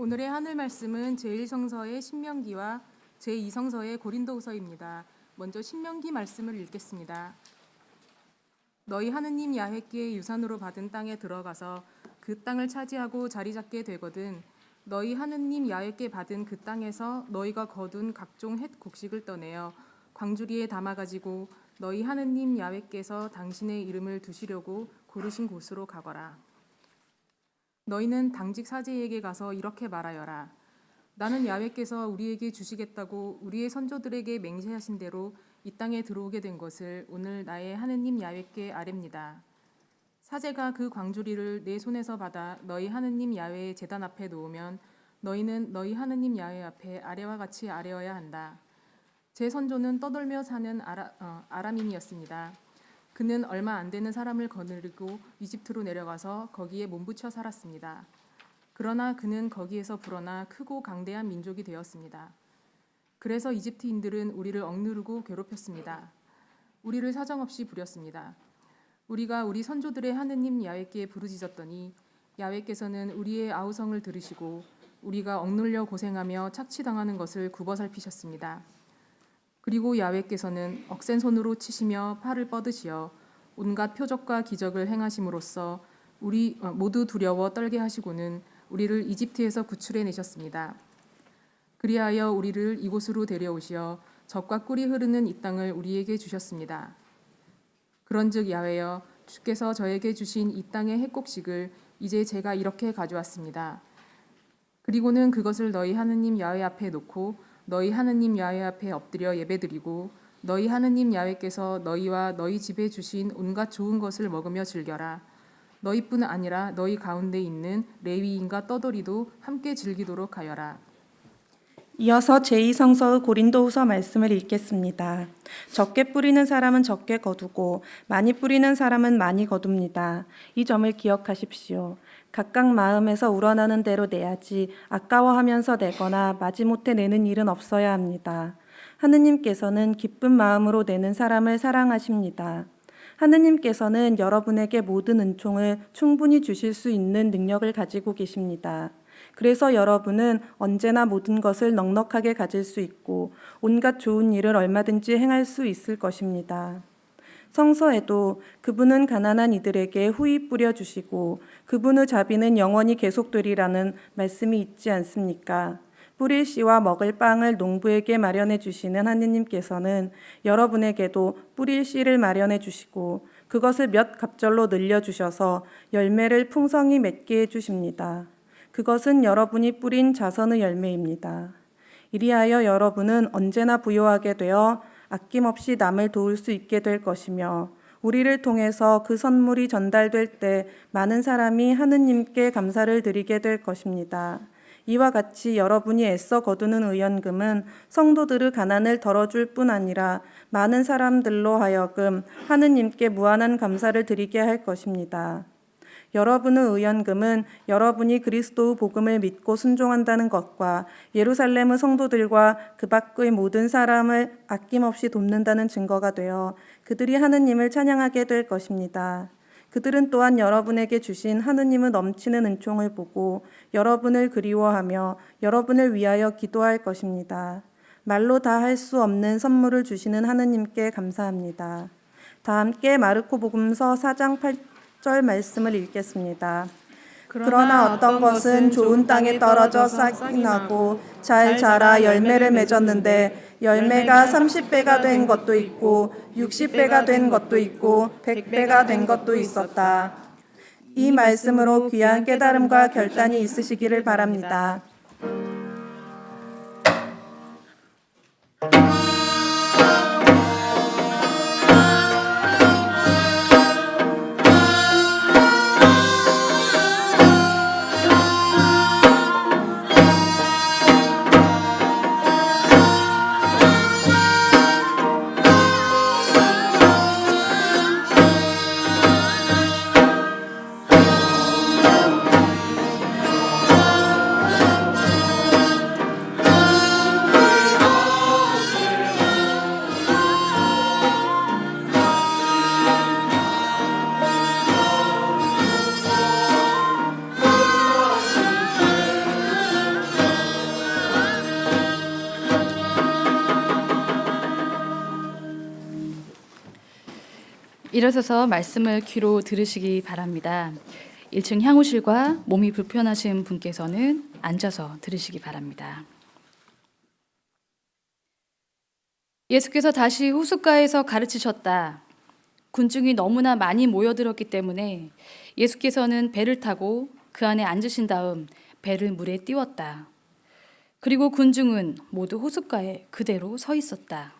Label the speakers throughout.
Speaker 1: 오늘의 하늘 말씀은 제1성서의 신명기와 제2성서의 고린도후서입니다. 먼저 신명기 말씀을 읽겠습니다. 너희 하느님 야훼께 유산으로 받은 땅에 들어가서 그 땅을 차지하고 자리 잡게 되거든 너희 하느님 야훼께 받은 그 땅에서 너희가 거둔 각종 헷 곡식을 떠내어 광주리에 담아 가지고 너희 하느님 야훼께서 당신의 이름을 두시려고 고르신 곳으로 가거라. 너희는 당직 사제에게 가서 이렇게 말하여라. 나는 야훼께서 우리에게 주시겠다고 우리의 선조들에게 맹세하신 대로 이 땅에 들어오게 된 것을 오늘 나의 하느님 야훼께 아뢰니다. 사제가 그 광주리를 내 손에서 받아 너희 하느님 야훼의 제단 앞에 놓으면 너희는 너희 하느님 야훼 앞에 아래와 같이 아뢰어야 한다. 제 선조는 떠돌며 사는 아람인이었습니다. 그는 얼마 안 되는 사람을 거느리고 이집트로 내려가서 거기에 몸붙여 살았습니다. 그러나 그는 거기에서 불어나 크고 강대한 민족이 되었습니다. 그래서 이집트인들은 우리를 억누르고 괴롭혔습니다. 우리를 사정없이 부렸습니다. 우리가 우리 선조들의 하느님 야훼께 부르짖었더니 야훼께서는 우리의 아우성을 들으시고 우리가 억눌려 고생하며 착취당하는 것을 굽어 살피셨습니다. 그리고 야훼께서는 억센 손으로 치시며 팔을 뻗으시어 온갖 표적과 기적을 행하심으로써 우리 모두 두려워 떨게 하시고는 우리를 이집트에서 구출해 내셨습니다. 그리하여 우리를 이곳으로 데려오시어 젖과 꿀이 흐르는 이 땅을 우리에게 주셨습니다. 그런즉 야훼여 주께서 저에게 주신 이 땅의 헷곡식을 이제 제가 이렇게 가져왔습니다. 그리고는 그것을 너희 하느님 야훼 앞에 놓고 너희 하느님 야훼 앞에 엎드려 예배드리고 너희 하느님 야훼께서 너희와 너희 집에 주신 온갖 좋은 것을 먹으며 즐겨라. 너희뿐 아니라 너희 가운데 있는 레위인과 떠돌이도 함께 즐기도록 하여라.
Speaker 2: 이어서 제2성서의 고린도후서 말씀을 읽겠습니다. 적게 뿌리는 사람은 적게 거두고 많이 뿌리는 사람은 많이 거둡니다. 이 점을 기억하십시오. 각각 마음에서 우러나는 대로 내야지 아까워하면서 내거나 마지못해 내는 일은 없어야 합니다. 하느님께서는 기쁜 마음으로 내는 사람을 사랑하십니다. 하느님께서는 여러분에게 모든 은총을 충분히 주실 수 있는 능력을 가지고 계십니다. 그래서 여러분은 언제나 모든 것을 넉넉하게 가질 수 있고 온갖 좋은 일을 얼마든지 행할 수 있을 것입니다. 성서에도 그분은 가난한 이들에게 후히 뿌려주시고 그분의 자비는 영원히 계속되리라는 말씀이 있지 않습니까? 뿌릴 씨와 먹을 빵을 농부에게 마련해 주시는 하느님께서는 여러분에게도 뿌릴 씨를 마련해 주시고 그것을 몇 갑절로 늘려주셔서 열매를 풍성히 맺게 해주십니다. 그것은 여러분이 뿌린 자선의 열매입니다. 이리하여 여러분은 언제나 부요하게 되어 아낌없이 남을 도울 수 있게 될 것이며 우리를 통해서 그 선물이 전달될 때 많은 사람이 하느님께 감사를 드리게 될 것입니다. 이와 같이 여러분이 애써 거두는 의연금은 성도들의 가난을 덜어줄 뿐 아니라 많은 사람들로 하여금 하느님께 무한한 감사를 드리게 할 것입니다. 여러분의 의연금은 여러분이 그리스도의 복음을 믿고 순종한다는 것과 예루살렘의 성도들과 그 밖의 모든 사람을 아낌없이 돕는다는 증거가 되어 그들이 하느님을 찬양하게 될 것입니다. 그들은 또한 여러분에게 주신 하느님의 넘치는 은총을 보고 여러분을 그리워하며 여러분을 위하여 기도할 것입니다. 말로 다 할 수 없는 선물을 주시는 하느님께 감사합니다. 다 함께 마르코 복음서 4장 8절 말씀을 읽겠습니다. 그러나 어떤 것은 좋은 땅에 떨어져 싹이 나고 잘 자라 열매를 맺었는데 열매가 30배가 된 것도 있고 60배가 된 것도 있고 100배가 된 것도 있었다. 이 말씀으로 귀한 깨달음과 결단이 있으시기를 바랍니다.
Speaker 3: 일어서서 말씀을 귀로 들으시기 바랍니다. 1층 향호실과 몸이 불편하신 분께서는 앉아서 들으시기 바랍니다. 예수께서 다시 호숫가에서 가르치셨다. 군중이 너무나 많이 모여들었기 때문에 예수께서는 배를 타고 그 안에 앉으신 다음 배를 물에 띄웠다. 그리고 군중은 모두 호숫가에 그대로 서 있었다.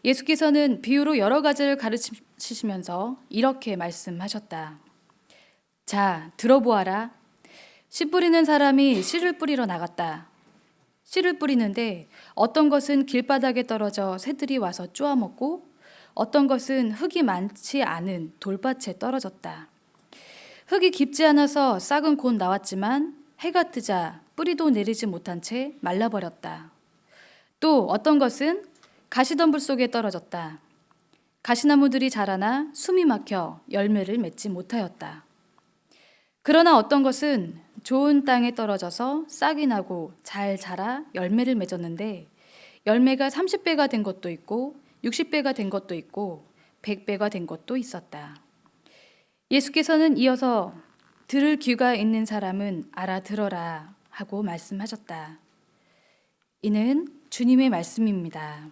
Speaker 3: 예수께서는 비유로 여러 가지를 가르치시면서 이렇게 말씀하셨다. 자, 들어보아라. 씨 뿌리는 사람이 씨를 뿌리러 나갔다. 씨를 뿌리는데 어떤 것은 길바닥에 떨어져 새들이 와서 쪼아먹고 어떤 것은 흙이 많지 않은 돌밭에 떨어졌다. 흙이 깊지 않아서 싹은 곧 나왔지만 해가 뜨자 뿌리도 내리지 못한 채 말라버렸다. 또 어떤 것은 가시덤불 속에 떨어졌다. 가시나무들이 자라나 숨이 막혀 열매를 맺지 못하였다. 그러나 어떤 것은 좋은 땅에 떨어져서 싹이 나고 잘 자라 열매를 맺었는데 열매가 30배가 된 것도 있고 60배가 된 것도 있고 100배가 된 것도 있었다. 예수께서는 이어서 들을 귀가 있는 사람은 알아들어라 하고 말씀하셨다. 이는 주님의 말씀입니다.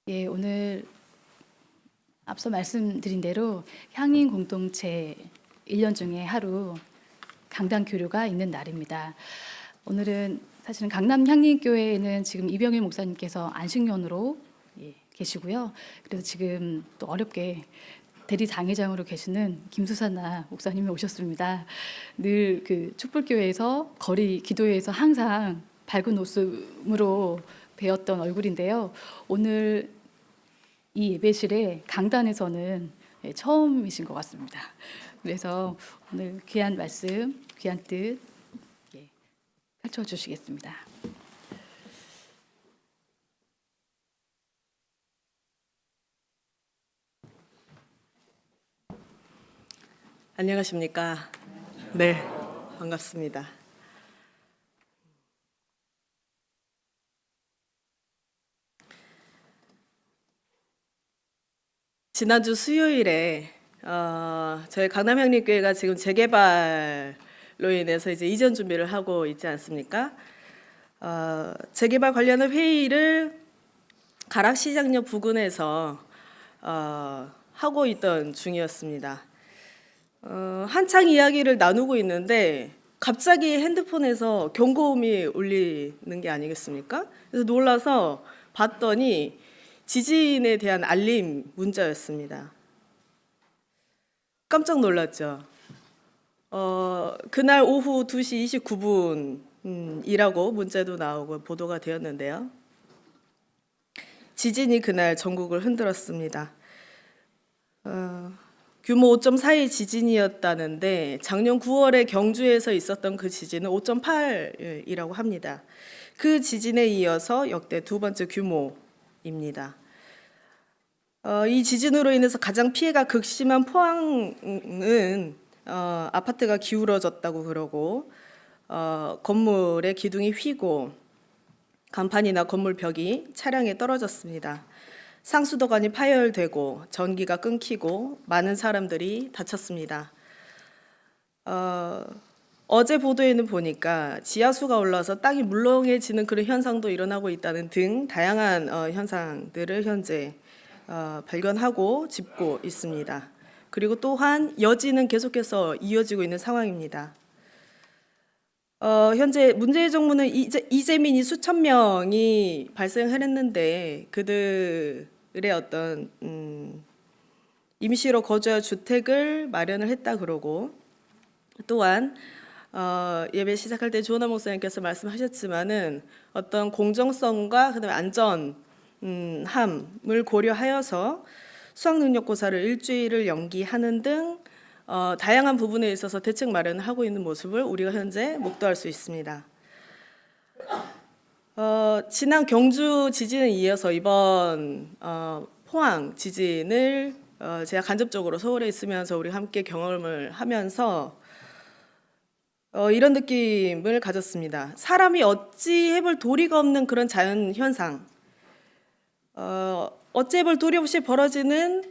Speaker 3: 예, 오늘 앞서 말씀드린 대로 향인 공동체 1년 중에 하루 강단 교류가 있는 날입니다. 오늘은 사실은 강남 향림교회에는 지금 이병일 목사님께서 안식년으로 계시고요. 그래서 지금 또 어렵게 대리 장회장으로 계시는 김수산나 목사님이 오셨습니다. 늘 그 촛불교회에서 거리 기도회에서 항상 밝은 웃음으로 배웠던 얼굴인데요. 오늘 이 예배실에 강단에서는 처음이신 것 같습니다. 그래서 오늘 귀한 말씀, 귀한 뜻 펼쳐주시겠습니다.
Speaker 4: 안녕하십니까? 네, 반갑습니다. 지난주 수요일에 저희 강남향림교회가 지금 재개발로 인해서 이제 이전 준비를 하고 있지 않습니까? 재개발 관련한 회의를 가락시장역 부근에서 하고 있던 중이었습니다. 한창 이야기를 나누고 있는데 갑자기 핸드폰에서 경고음이 울리는 게 아니겠습니까? 그래서 놀라서 봤더니 지진에 대한 알림 문자였습니다. 깜짝 놀랐죠. 그날 오후 2시 29분이라고 문자도 나오고 보도가 되었는데요. 지진이 그날 전국을 흔들었습니다. 규모 5.4의 지진이었다는데 작년 9월에 경주에서 있었던 그 지진은 5.8이라고 합니다. 그 지진에 이어서 역대 두 번째 규모입니다. 이 지진으로 인해서 가장 피해가 극심한 포항은 아파트가 기울어졌다고 그러고 건물의 기둥이 휘고 간판이나 건물 벽이 차량에 떨어졌습니다. 상수도관이 파열되고 전기가 끊기고 많은 사람들이 다쳤습니다. 어제 보도에는 보니까 지하수가 올라서 땅이 물렁해지는 그런 현상도 일어나고 있다는 등 다양한 현상들을 현재 발견하고 짚고 있습니다. 그리고 또한 여진은 계속해서 이어지고 있는 상황입니다. 현재 문재인 정부는 이재민이 수천 명이 발생했는데 그들의 어떤 임시로 거주할 주택을 마련을 했다 그러고 또한 예배 시작할 때 조은하 목사님께서 말씀하셨지만은 어떤 공정성과 그다음에 안전함을 고려하여서 수학능력고사를 일주일을 연기하는 등 다양한 부분에 있어서 대책 마련을 하고 있는 모습을 우리가 현재 목도할 수 있습니다. 지난 경주 지진에 이어서 이번 포항 지진을 제가 간접적으로 서울에 있으면서 우리 함께 경험을 하면서 이런 느낌을 가졌습니다. 사람이 어찌 해볼 도리가 없는 그런 자연 현상, 어찌 해볼 도리 없이 벌어지는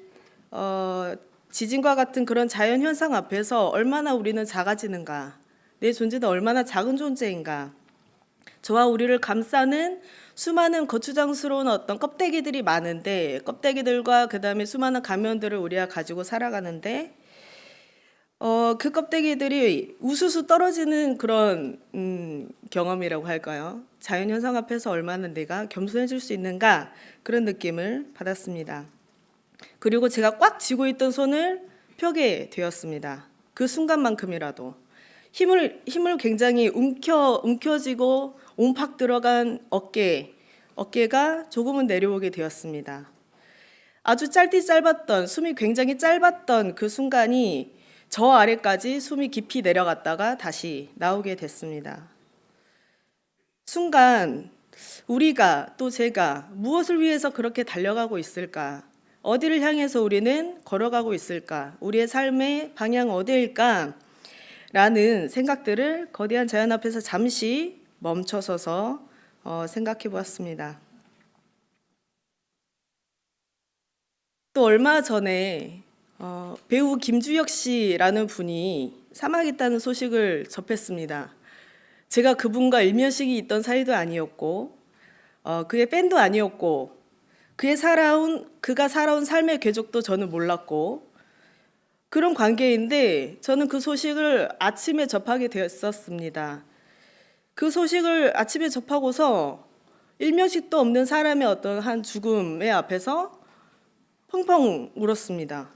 Speaker 4: 지진과 같은 그런 자연 현상 앞에서 얼마나 우리는 작아지는가, 내 존재는 얼마나 작은 존재인가. 저와 우리를 감싸는 수많은 거추장스러운 어떤 껍데기들이 많은데, 껍데기들과 그다음에 수많은 가면들을 우리가 가지고 살아가는데, 그 껍데기들이 우수수 떨어지는 그런 경험이라고 할까요? 자연 현상 앞에서 얼마나 내가 겸손해질 수 있는가, 그런 느낌을 받았습니다. 그리고 제가 꽉 쥐고 있던 손을 펴게 되었습니다. 그 순간만큼이라도 힘을 굉장히 움켜쥐고 옴팍 들어간 어깨가 조금은 내려오게 되었습니다. 아주 짧았던, 숨이 굉장히 짧았던 그 순간이 저 아래까지 숨이 깊이 내려갔다가 다시 나오게 됐습니다. 순간 우리가, 또 제가 무엇을 위해서 그렇게 달려가고 있을까? 어디를 향해서 우리는 걸어가고 있을까? 우리의 삶의 방향 어디일까? 라는 생각들을 거대한 자연 앞에서 잠시 멈춰서서 생각해 보았습니다. 또 얼마 전에 배우 김주혁 씨라는 분이 사망했다는 소식을 접했습니다. 제가 그분과 일면식이 있던 사이도 아니었고, 그의 팬도 아니었고, 그가 살아온 삶의 궤적도 저는 몰랐고, 그런 관계인데 저는 그 소식을 아침에 접하게 되었었습니다. 그 소식을 아침에 접하고서 일면식도 없는 사람의 어떤 한 죽음의 앞에서 펑펑 울었습니다.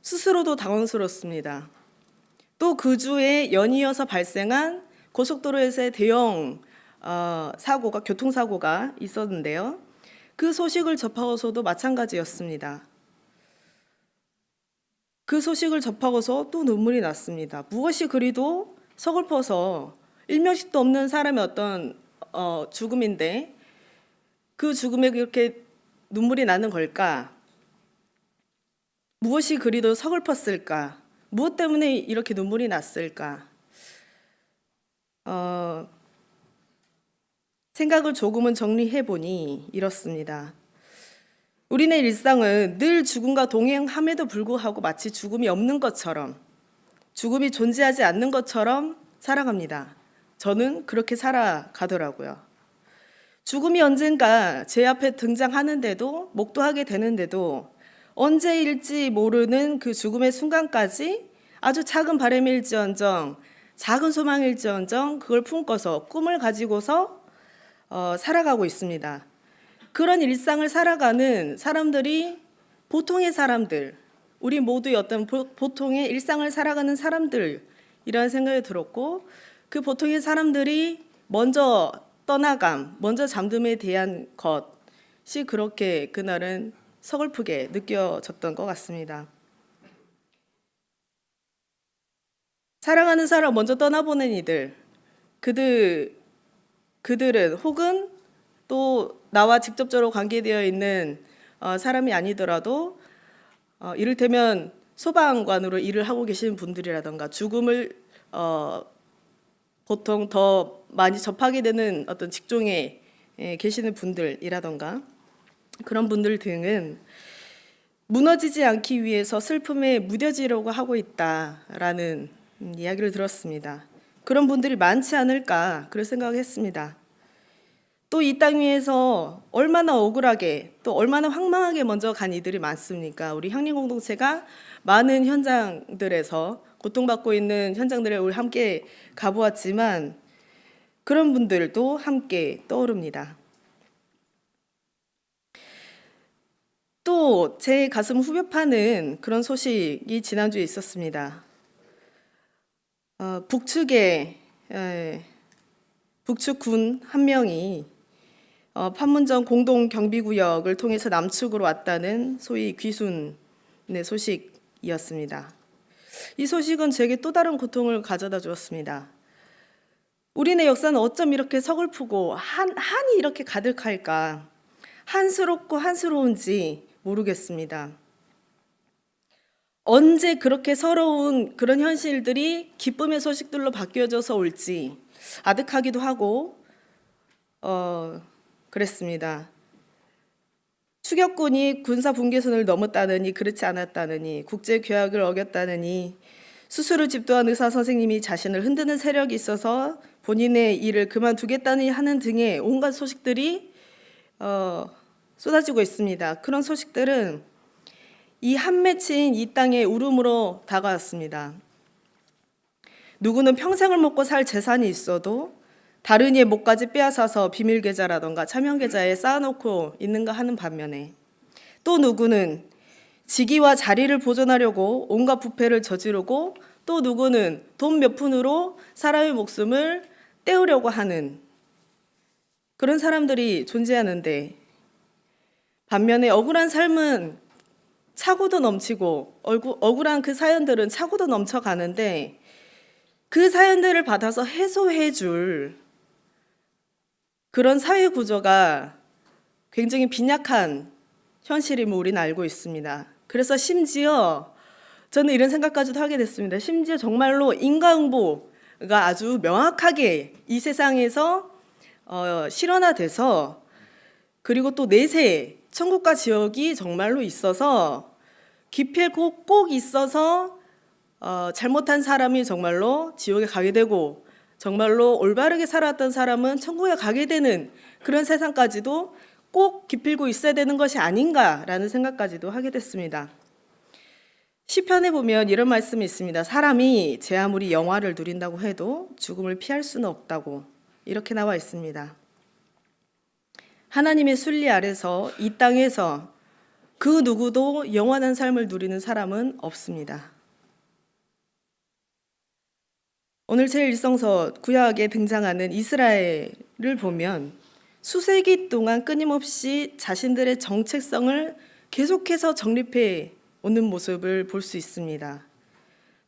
Speaker 4: 스스로도 당황스럽습니다. 또 그 주에 연이어서 발생한 고속도로에서의 대형 교통사고가 있었는데요. 그 소식을 접하고서도 마찬가지였습니다. 그 소식을 접하고서 또 눈물이 났습니다. 무엇이 그리도 서글퍼서 일면식도 없는 사람의 어떤 죽음인데 그 죽음에 그렇게 눈물이 나는 걸까? 무엇이 그리도 서글펐을까? 무엇 때문에 이렇게 눈물이 났을까? 생각을 조금은 정리해 보니 이렇습니다. 우리는 일상은 늘 죽음과 동행함에도 불구하고 마치 죽음이 없는 것처럼, 죽음이 존재하지 않는 것처럼 살아갑니다. 저는 그렇게 살아가더라고요. 죽음이 언젠가 제 앞에 등장하는데도, 목도하게 되는데도 언제일지 모르는 그 죽음의 순간까지 아주 작은 바람일지언정, 작은 소망일지언정 그걸 품고서, 꿈을 가지고서 살아가고 있습니다. 그런 일상을 살아가는 사람들이 보통의 사람들, 우리 모두의 어떤 보통의 일상을 살아가는 사람들이라는 생각이 들었고, 그 보통의 사람들이 먼저 떠나감, 먼저 잠듦에 대한 것이 그렇게 그날은 서글프게 느껴졌던 것 같습니다. 사랑하는 사람 먼저 떠나보낸 이들, 그들은 혹은 또 나와 직접적으로 관계되어 있는 사람이 아니더라도 이를테면 소방관으로 일을 하고 계시는 분들이라던가, 죽음을 보통 더 많이 접하게 되는 어떤 직종에 계시는 분들이라던가, 그런 분들 등은 무너지지 않기 위해서 슬픔에 무뎌지려고 하고 있다라는 이야기를 들었습니다. 그런 분들이 많지 않을까 그런 생각을 했습니다. 또 이 땅 위에서 얼마나 억울하게, 또 얼마나 황망하게 먼저 간 이들이 많습니까? 우리 향림 공동체가 많은 현장들에서, 고통받고 있는 현장들에 우리 함께 가보았지만 그런 분들도 함께 떠오릅니다. 또 제 가슴 후벼파는 그런 소식이 지난주에 있었습니다. 북측군 한 명이 판문점 공동경비구역을 통해서 남측으로 왔다는 소위 귀순의 소식이었습니다. 이 소식은 제게 또 다른 고통을 가져다 주었습니다. 우리네 역사는 어쩜 이렇게 서글프고 한이 이렇게 가득할까? 한스럽고 한스러운지 모르겠습니다. 언제 그렇게 서러운 그런 현실들이 기쁨의 소식들로 바뀌어져서 올지 아득하기도 하고 그랬습니다. 추격군이 군사 분계선을 넘었다느니 그렇지 않았다느니 국제 규약을 어겼다느니 수술을 집도한 의사 선생님이 자신을 흔드는 세력이 있어서 본인의 일을 그만두겠다니 하는 등의 온갖 소식들이 쏟아지고 있습니다. 그런 소식들은 이 한 맺힌 이 땅의 울음으로 다가왔습니다. 누구는 평생을 먹고 살 재산이 있어도 다른 이의 목까지 빼앗아서 비밀 계좌라던가 차명 계좌에 쌓아놓고 있는가 하는 반면에 또 누구는 직위와 자리를 보존하려고 온갖 부패를 저지르고 또 누구는 돈 몇 푼으로 사람의 목숨을 떼우려고 하는 그런 사람들이 존재하는데 반면에 억울한 삶은 차고도 넘치고 억울한 그 사연들은 차고도 넘쳐가는데 그 사연들을 받아서 해소해 줄 그런 사회 구조가 굉장히 빈약한 현실임을 우리는 알고 있습니다. 그래서 심지어 저는 이런 생각까지도 하게 됐습니다. 심지어 정말로 인과응보가 아주 명확하게 이 세상에서 실현화돼서 그리고 또 내세 천국과 지옥이 정말로 있어서 기필코 꼭 있어서 잘못한 사람이 정말로 지옥에 가게 되고 정말로 올바르게 살았던 사람은 천국에 가게 되는 그런 세상까지도 꼭 기필고 있어야 되는 것이 아닌가라는 생각까지도 하게 됐습니다. 시편에 보면 이런 말씀이 있습니다. 사람이 제 아무리 영화를 누린다고 해도 죽음을 피할 수는 없다고 이렇게 나와 있습니다. 하나님의 순리 아래서 이 땅에서 그 누구도 영원한 삶을 누리는 사람은 없습니다. 오늘 제1성서 구약에 등장하는 이스라엘을 보면 수세기 동안 끊임없이 자신들의 정체성을 계속해서 정립해 오는 모습을 볼 수 있습니다.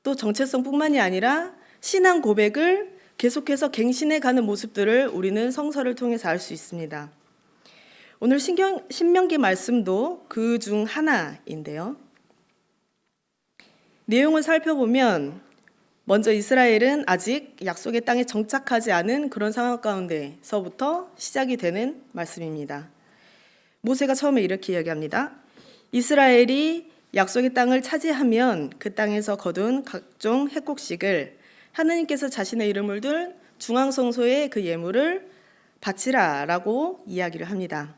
Speaker 4: 또 정체성뿐만이 아니라 신앙 고백을 계속해서 갱신해 가는 모습들을 우리는 성서를 통해서 알 수 있습니다. 오늘 신명기 말씀도 그 중 하나인데요. 내용을 살펴보면 먼저 이스라엘은 아직 약속의 땅에 정착하지 않은 그런 상황 가운데서부터 시작이 되는 말씀입니다. 모세가 처음에 이렇게 이야기합니다. 이스라엘이 약속의 땅을 차지하면 그 땅에서 거둔 각종 회곡식을 하느님께서 자신의 이름을 둔 중앙성소에 그 예물을 바치라라고 이야기를 합니다.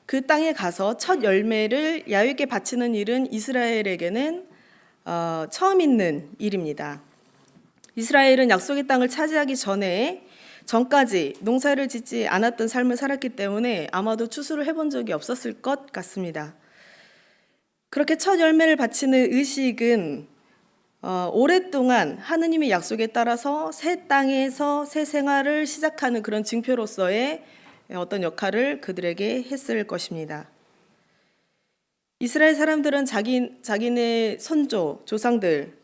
Speaker 4: 그 땅에 가서 첫 열매를 야훼께 바치는 일은 이스라엘에게는 처음 있는 일입니다. 이스라엘은 약속의 땅을 차지하기 전까지 농사를 짓지 않았던 삶을 살았기 때문에 아마도 추수를 해본 적이 없었을 것 같습니다. 그렇게 첫 열매를 바치는 의식은 오랫동안 하느님의 약속에 따라서 새 땅에서 새 생활을 시작하는 그런 징표로서의 어떤 역할을 그들에게 했을 것입니다. 이스라엘 사람들은 자기네 선조, 조상들,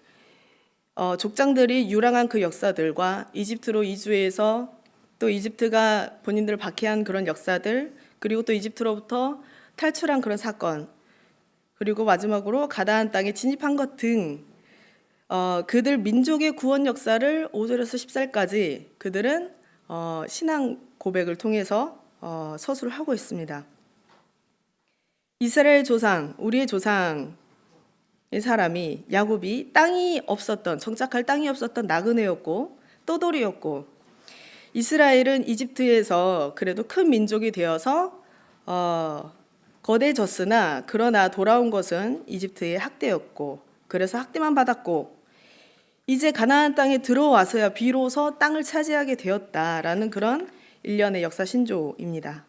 Speaker 4: 족장들이 유랑한 그 역사들과 이집트로 이주해서 또 이집트가 본인들을 박해한 그런 역사들, 그리고 또 이집트로부터 탈출한 그런 사건, 그리고 마지막으로 가나안 땅에 진입한 것 등 그들 민족의 구원 역사를 5절에서 10절까지 그들은 신앙 고백을 통해서 서술을 하고 있습니다. 이스라엘 조상, 우리의 조상의 사람이 야곱이 정착할 땅이 없었던 나그네였고 떠돌이였고 이스라엘은 이집트에서 그래도 큰 민족이 되어서 거대해졌으나 그러나 돌아온 것은 이집트의 학대였고 그래서 학대만 받았고 이제 가나안 땅에 들어와서야 비로소 땅을 차지하게 되었다라는 그런 일련의 역사 신조입니다.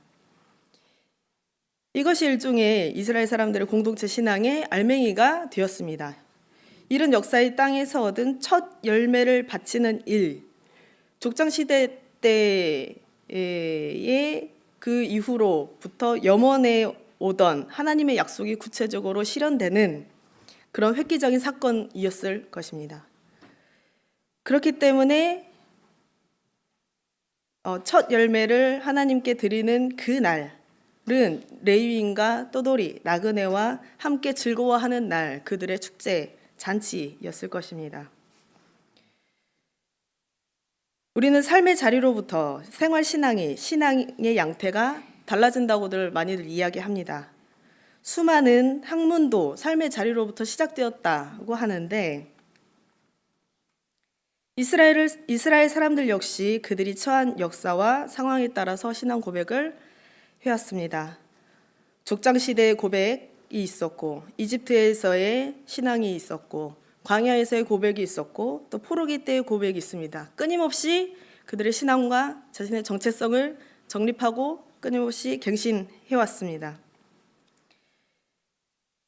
Speaker 4: 이것이 일종의 이스라엘 사람들의 공동체 신앙의 알맹이가 되었습니다. 이런 역사의 땅에서 얻은 첫 열매를 바치는 일, 족장시대 때의 그 이후로부터 염원해 오던 하나님의 약속이 구체적으로 실현되는 그런 획기적인 사건이었을 것입니다. 그렇기 때문에 첫 열매를 하나님께 드리는 그 날은 레위인과 떠돌이, 나그네와 함께 즐거워하는 날, 그들의 축제, 잔치였을 것입니다. 우리는 삶의 자리로부터 신앙의 양태가 달라진다고들 많이들 이야기합니다. 수많은 학문도 삶의 자리로부터 시작되었다고 하는데 이스라엘 사람들 역시 그들이 처한 역사와 상황에 따라서 신앙 고백을 해왔습니다. 족장 시대의 고백이 있었고, 이집트에서의 신앙이 있었고, 광야에서의 고백이 있었고, 또 포로기 때의 고백이 있습니다. 끊임없이 그들의 신앙과 자신의 정체성을 정립하고 끊임없이 갱신해왔습니다.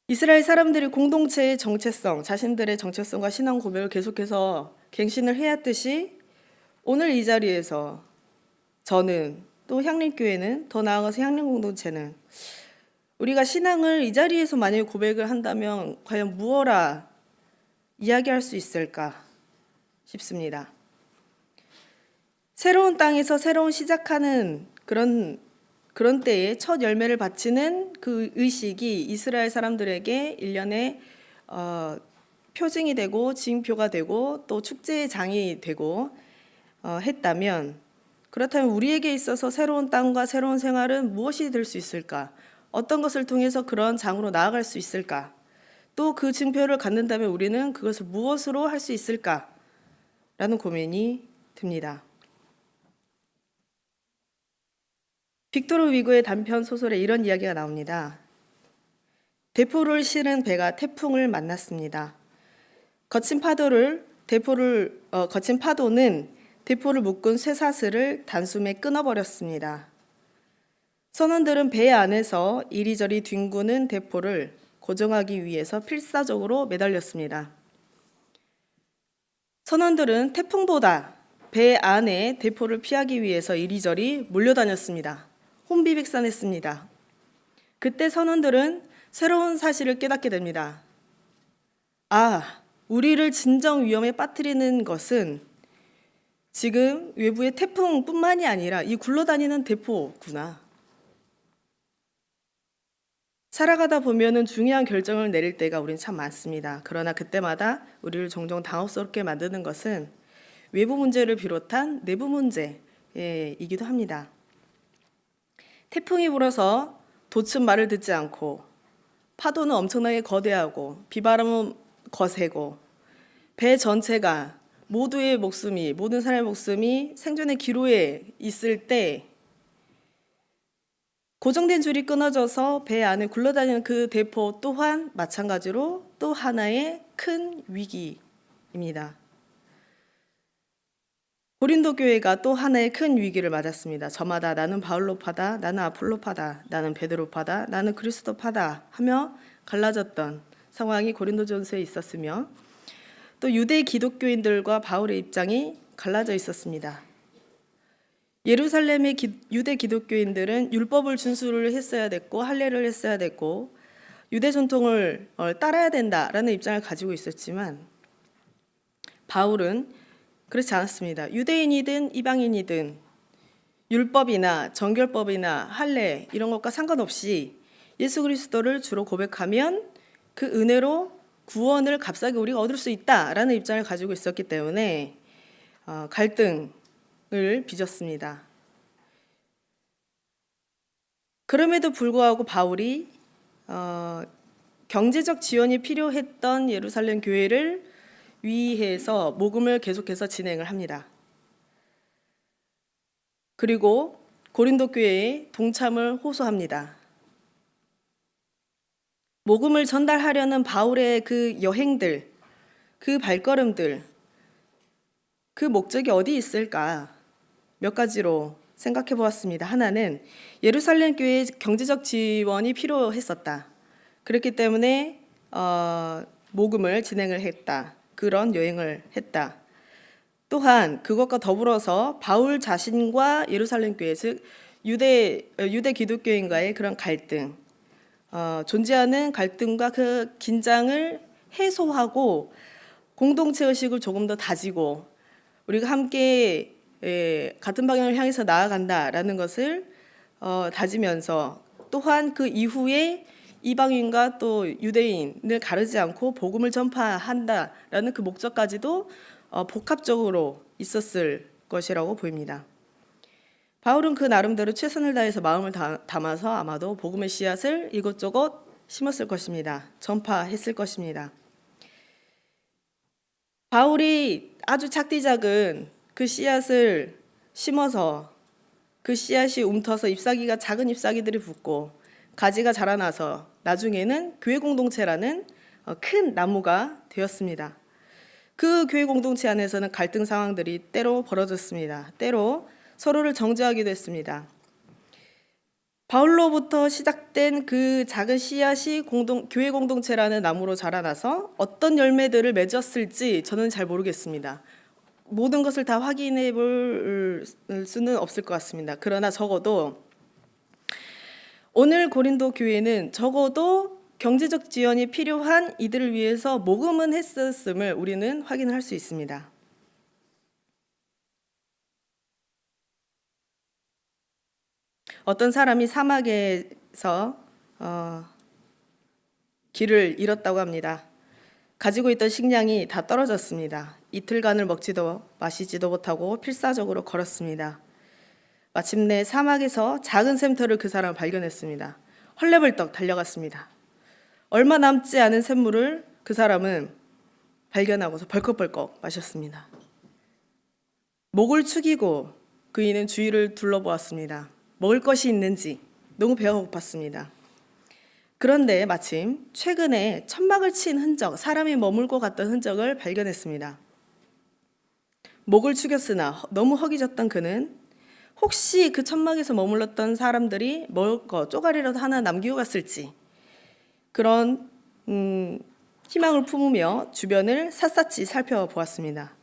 Speaker 4: 이스라엘 사람들이 공동체의 정체성, 자신들의 정체성과 신앙 고백을 계속해서 갱신을 해왔듯이 오늘 이 자리에서 저는 또 향림교회는, 더 나아가서 향림공동체는 우리가 신앙을 이 자리에서 만약에 고백을 한다면 과연 무엇라 이야기할 수 있을까 싶습니다. 새로운 땅에서 새로운 시작하는 그런 때에 첫 열매를 바치는 그 의식이 이스라엘 사람들에게 일련의 표징이 되고 징표가 되고 또 축제의 장이 되고 했다면, 그렇다면 우리에게 있어서 새로운 땅과 새로운 생활은 무엇이 될 수 있을까? 어떤 것을 통해서 그런 장으로 나아갈 수 있을까? 또 그 징표를 갖는다면 우리는 그것을 무엇으로 할 수 있을까? 라는 고민이 듭니다. 빅토르 위고의 단편 소설에 이런 이야기가 나옵니다. 대포를 실은 배가 태풍을 만났습니다. 거친 파도는 대포를 묶은 쇠사슬을 단숨에 끊어버렸습니다. 선원들은 배 안에서 이리저리 뒹구는 대포를 고정하기 위해서 필사적으로 매달렸습니다. 선원들은 태풍보다 배 안에 대포를 피하기 위해서 이리저리 몰려다녔습니다. 혼비백산했습니다. 그때 선원들은 새로운 사실을 깨닫게 됩니다. 우리를 진정 위험에 빠뜨리는 것은 지금 외부의 태풍뿐만이 아니라 이 굴러다니는 대포구나. 살아가다 보면은 중요한 결정을 내릴 때가 우린 참 많습니다. 그러나 그때마다 우리를 종종 당혹스럽게 만드는 것은 외부 문제를 비롯한 내부 문제이기도 합니다. 태풍이 불어서 돛은 말을 듣지 않고, 파도는 엄청나게 거대하고, 비바람은 거세고, 배 전체가 모든 사람의 목숨이 생존의 기로에 있을 때 고정된 줄이 끊어져서 배 안에 굴러다니는 그 대포 또한 마찬가지로 또 하나의 큰 위기입니다. 고린도 교회가 또 하나의 큰 위기를 맞았습니다. 저마다 나는 바울로파다, 나는 아폴로파다, 나는 베드로파다, 나는 그리스도파다 하며 갈라졌던 상황이 고린도전서에 있었으며, 또 유대 기독교인들과 바울의 입장이 갈라져 있었습니다. 예루살렘의 유대 기독교인들은 율법을 준수를 했어야 됐고 할례를 했어야 됐고 유대 전통을 따라야 된다라는 입장을 가지고 있었지만, 바울은 그렇지 않았습니다. 유대인이든 이방인이든 율법이나 정결법이나 할례 이런 것과 상관없이 예수 그리스도를 주로 고백하면 그 은혜로 구원을 값싸게 우리가 얻을 수 있다라는 입장을 가지고 있었기 때문에 갈등을 빚었습니다. 그럼에도 불구하고 바울이 경제적 지원이 필요했던 예루살렘 교회를 위해서 모금을 계속해서 진행을 합니다. 그리고 고린도 교회에 동참을 호소합니다. 모금을 전달하려는 바울의 그 여행들, 그 발걸음들, 그 목적이 어디 있을까? 몇 가지로 생각해 보았습니다. 하나는 예루살렘 교회의 경제적 지원이 필요했었다. 그렇기 때문에 모금을 진행을 했다. 그런 여행을 했다. 또한 그것과 더불어서 바울 자신과 예루살렘 교회, 즉 유대 기독교인과의 그런 갈등, 존재하는 갈등과 그 긴장을 해소하고 공동체 의식을 조금 더 다지고 우리가 함께 같은 방향을 향해서 나아간다라는 것을 다지면서 또한 그 이후에 이방인과 또 유대인을 가르지 않고 복음을 전파한다라는 그 목적까지도 복합적으로 있었을 것이라고 보입니다. 바울은 그 나름대로 최선을 다해서 마음을 담아서 아마도 복음의 씨앗을 이곳저곳 심었을 것입니다. 전파했을 것입니다. 바울이 아주 작디 작은 그 씨앗을 심어서 그 씨앗이 움터서 잎사귀가 작은 잎사귀들이 붙고 가지가 자라나서 나중에는 교회 공동체라는 큰 나무가 되었습니다. 그 교회 공동체 안에서는 갈등 상황들이 때로 벌어졌습니다. 때로 서로를 정죄하기도 했습니다. 바울로부터 시작된 그 작은 씨앗이 교회 공동체라는 나무로 자라나서 어떤 열매들을 맺었을지 저는 잘 모르겠습니다. 모든 것을 다 확인해 볼 수는 없을 것 같습니다. 그러나 적어도 오늘 고린도 교회는 적어도 경제적 지원이 필요한 이들을 위해서 모금은 했었음을 우리는 확인할 수 있습니다. 어떤 사람이 사막에서 길을 잃었다고 합니다. 가지고 있던 식량이 다 떨어졌습니다. 이틀간을 먹지도 마시지도 못하고 필사적으로 걸었습니다. 마침내 사막에서 작은 샘터를 그 사람은 발견했습니다. 헐레벌떡 달려갔습니다. 얼마 남지 않은 샘물을 그 사람은 발견하고서 벌컥벌컥 마셨습니다. 목을 축이고 그이는 주위를 둘러보았습니다. 먹을 것이 있는지 너무 배가 고팠습니다. 그런데 마침 최근에 천막을 친 흔적, 사람이 머물고 갔던 흔적을 발견했습니다. 목을 축였으나 너무 허기졌던 그는 혹시 그 천막에서 머물렀던 사람들이 먹을 거 쪼가리라도 하나 남기고 갔을지 그런 희망을 품으며 주변을 샅샅이 살펴보았습니다.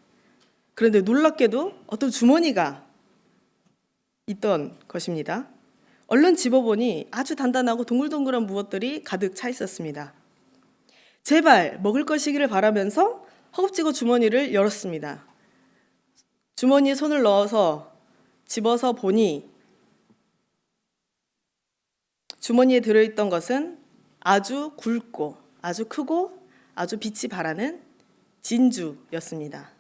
Speaker 4: 그런데 놀랍게도 어떤 주머니가 있던 것입니다. 얼른 집어보니 아주 단단하고 동글동글한 무엇들이 가득 차 있었습니다. 제발 먹을 것이기를 바라면서 허겁지겁 주머니를 열었습니다. 주머니에 손을 넣어서 집어서 보니 주머니에 들어있던 것은 아주 굵고 아주 크고 아주 빛이 바라는 진주였습니다.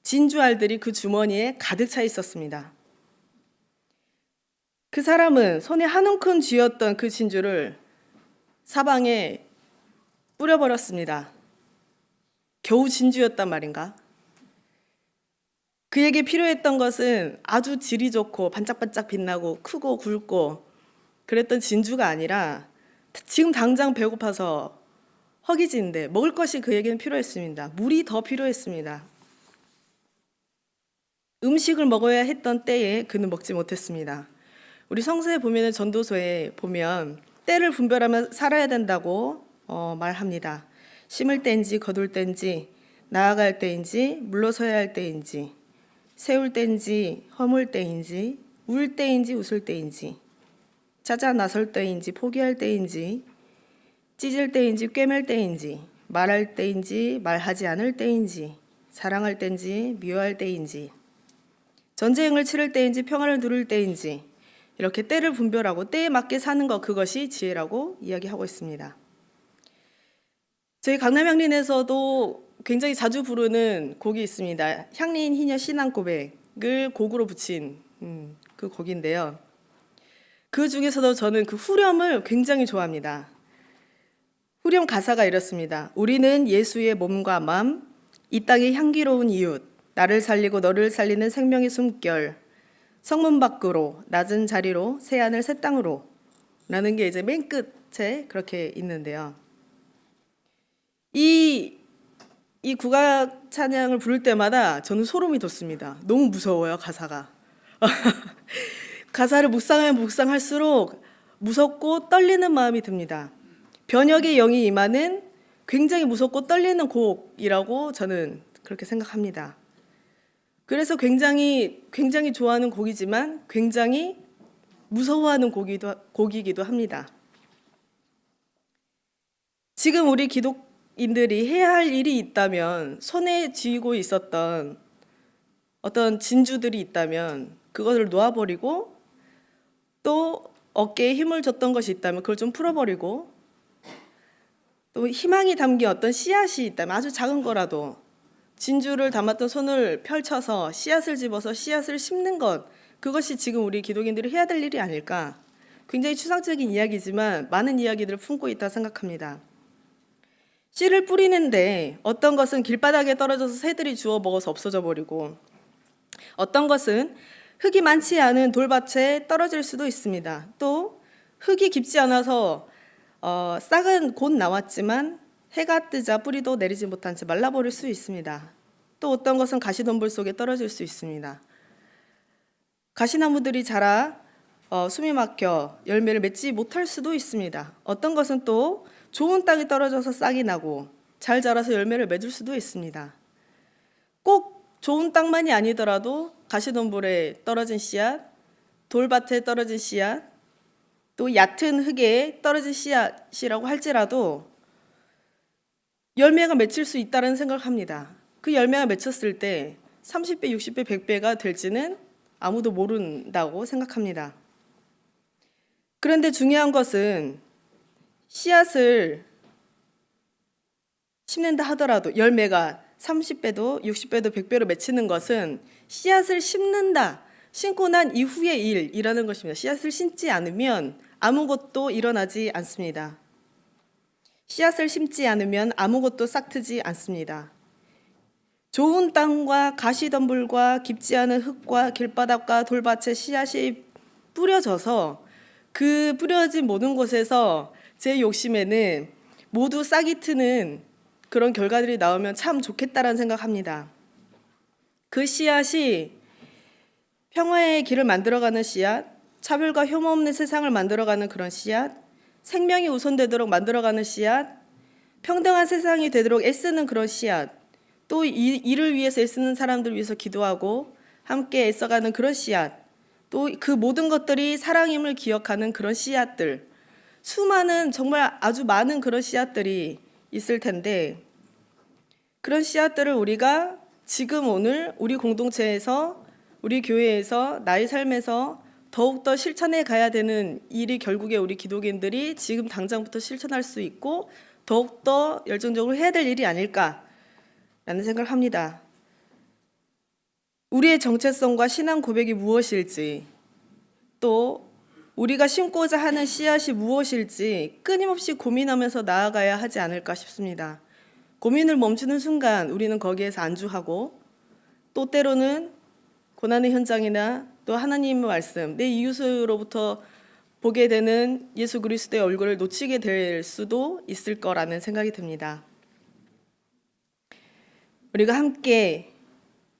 Speaker 4: 진주알들이 그 주머니에 가득 차 있었습니다. 그 사람은 손에 한 움큼 쥐었던 그 진주를 사방에 뿌려버렸습니다. 겨우 진주였단 말인가? 그에게 필요했던 것은 아주 질이 좋고 반짝반짝 빛나고 크고 굵고 그랬던 진주가 아니라 지금 당장 배고파서 허기지는데 먹을 것이 그에게는 필요했습니다. 물이 더 필요했습니다. 음식을 먹어야 했던 때에 그는 먹지 못했습니다. 우리 성서에 보면 전도서에 보면 때를 분별하며 살아야 된다고 말합니다. 심을 때인지 거둘 때인지 나아갈 때인지 물러서야 할 때인지 세울 때인지 허물 때인지 울 때인지 웃을 때인지 찾아 나설 때인지 포기할 때인지 찢을 때인지 꿰맬 때인지 말할 때인지 말하지 않을 때인지 사랑할 때인지 미워할 때인지 전쟁을 치를 때인지 평화를 누릴 때인지 이렇게 때를 분별하고 때에 맞게 사는 것 그것이 지혜라고 이야기하고 있습니다. 저희 강남향린에서도 굉장히 자주 부르는 곡이 있습니다. 향린 희녀 신앙 고백을 곡으로 붙인 그 곡인데요. 그 중에서도 저는 그 후렴을 굉장히 좋아합니다. 후렴 가사가 이렇습니다. 우리는 예수의 몸과 맘, 이 땅의 향기로운 이웃, 나를 살리고 너를 살리는 생명의 숨결, 성문 밖으로 낮은 자리로 새하늘 새 땅으로 라는 게 이제 맨 끝에 그렇게 있는데요. 이 국악 찬양을 부를 때마다 저는 소름이 돋습니다. 너무 무서워요, 가사가. 가사를 묵상하면 묵상할수록 무섭고 떨리는 마음이 듭니다. 변혁의 영이 임하는 굉장히 무섭고 떨리는 곡이라고 저는 그렇게 생각합니다. 그래서 굉장히 좋아하는 곡이지만 굉장히 무서워하는 곡이기도 합니다. 지금 우리 기독인들이 해야 할 일이 있다면 손에 쥐고 있었던 어떤 진주들이 있다면 그것을 놓아버리고, 또 어깨에 힘을 줬던 것이 있다면 그걸 좀 풀어버리고, 또 희망이 담긴 어떤 씨앗이 있다면 아주 작은 거라도 진주를 담았던 손을 펼쳐서 씨앗을 집어서 씨앗을 심는 것, 그것이 지금 우리 기독인들이 해야 될 일이 아닐까. 굉장히 추상적인 이야기지만 많은 이야기들을 품고 있다 생각합니다. 씨를 뿌리는데 어떤 것은 길바닥에 떨어져서 새들이 주워 먹어서 없어져 버리고, 어떤 것은 흙이 많지 않은 돌밭에 떨어질 수도 있습니다. 또 흙이 깊지 않아서 싹은 곧 나왔지만 해가 뜨자 뿌리도 내리지 못한 채 말라버릴 수 있습니다. 또 어떤 것은 가시덤불 속에 떨어질 수 있습니다. 가시나무들이 자라 숨이 막혀 열매를 맺지 못할 수도 있습니다. 어떤 것은 또 좋은 땅에 떨어져서 싹이 나고 잘 자라서 열매를 맺을 수도 있습니다. 꼭 좋은 땅만이 아니더라도 가시덤불에 떨어진 씨앗, 돌밭에 떨어진 씨앗, 또 얕은 흙에 떨어진 씨앗이라고 할지라도 열매가 맺힐 수 있다는 생각을 합니다. 그 열매가 맺혔을 때 30배, 60배, 100배가 될지는 아무도 모른다고 생각합니다. 그런데 중요한 것은 씨앗을 심는다 하더라도 열매가 30배도 60배도 100배로 맺히는 것은 씨앗을 심는다, 심고 난 이후의 일이라는 것입니다. 씨앗을 심지 않으면 아무것도 일어나지 않습니다. 씨앗을 심지 않으면 아무것도 싹트지 않습니다. 좋은 땅과 가시덤불과 깊지 않은 흙과 길바닥과 돌밭에 씨앗이 뿌려져서 그 뿌려진 모든 곳에서 제 욕심에는 모두 싹이 트는 그런 결과들이 나오면 참 좋겠다라는 생각합니다. 그 씨앗이 평화의 길을 만들어가는 씨앗, 차별과 혐오 없는 세상을 만들어가는 그런 씨앗, 생명이 우선되도록 만들어가는 씨앗, 평등한 세상이 되도록 애쓰는 그런 씨앗, 또 이를 위해서 애쓰는 사람들을 위해서 기도하고 함께 애써가는 그런 씨앗, 또 그 모든 것들이 사랑임을 기억하는 그런 씨앗들, 수많은 정말 아주 많은 그런 씨앗들이 있을 텐데, 그런 씨앗들을 우리가 지금 오늘 우리 공동체에서, 우리 교회에서, 나의 삶에서 더욱더 실천해 가야 되는 일이 결국에 우리 기독인들이 지금 당장부터 실천할 수 있고 더욱더 열정적으로 해야 될 일이 아닐까라는 생각을 합니다. 우리의 정체성과 신앙 고백이 무엇일지, 또 우리가 심고자 하는 씨앗이 무엇일지 끊임없이 고민하면서 나아가야 하지 않을까 싶습니다. 고민을 멈추는 순간 우리는 거기에서 안주하고, 또 때로는 고난의 현장이나 또 하나님의 말씀, 내 이웃으로부터 보게 되는 예수 그리스도의 얼굴을 놓치게 될 수도 있을 거라는 생각이 듭니다. 우리가 함께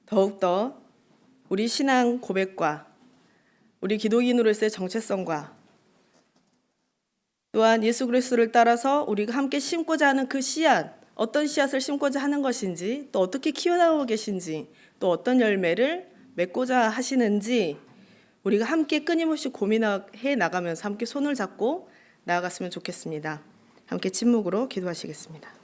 Speaker 4: 더욱더 우리 신앙 고백과 우리 기독인으로서의 정체성과 또한 예수 그리스도를 따라서 우리가 함께 심고자 하는 그 씨앗, 어떤 씨앗을 심고자 하는 것인지, 또 어떻게 키워나가고 계신지, 또 어떤 열매를 맺고자 하시는지 우리가 함께 끊임없이 고민해 나가면서 함께 손을 잡고 나아갔으면 좋겠습니다. 함께 침묵으로 기도하시겠습니다.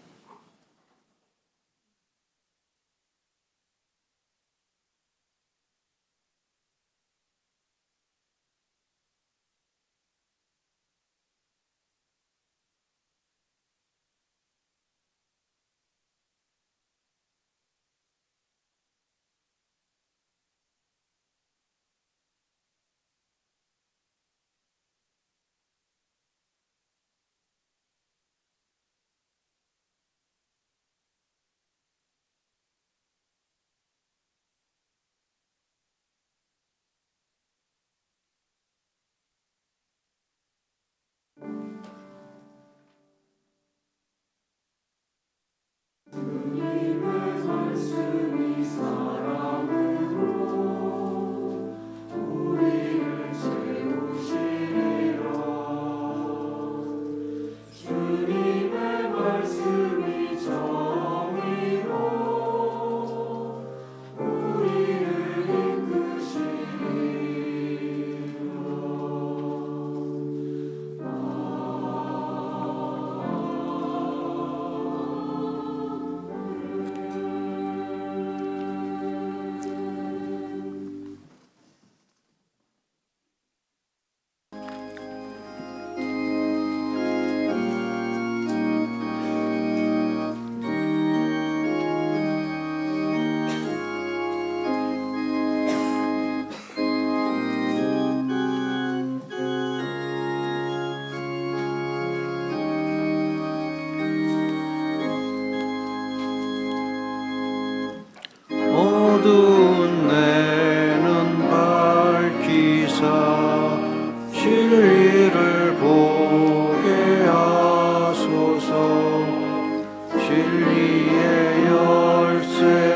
Speaker 5: 진리의 열쇠에게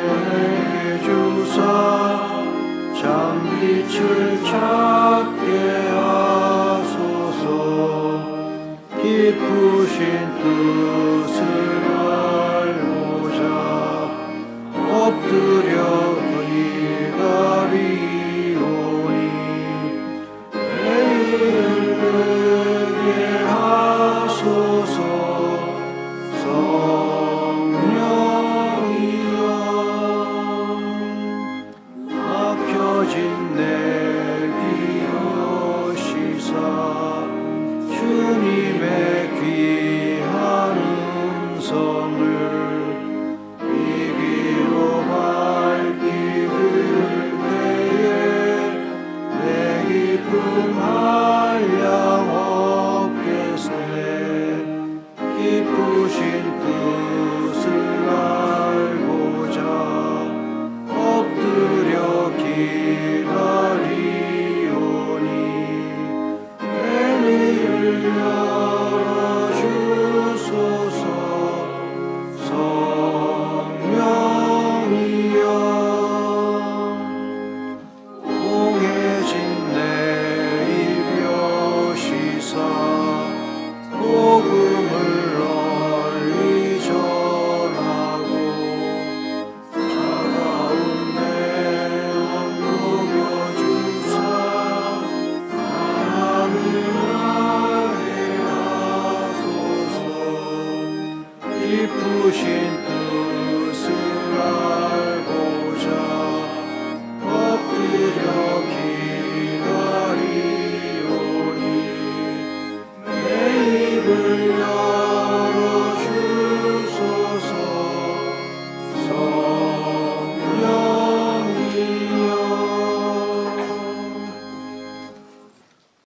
Speaker 5: 주사 참빛을 찾게 하소서. 기쁘신 뜻을 알고자 엎드려 기다리오니 내일을 되게 하소서. 성령이여 막혀진 내 귀 여시사 주님의 귀한 음성을 이 귀로 밝히들 때에 내 기쁨 한량 없겠네. 기쁘신 뜻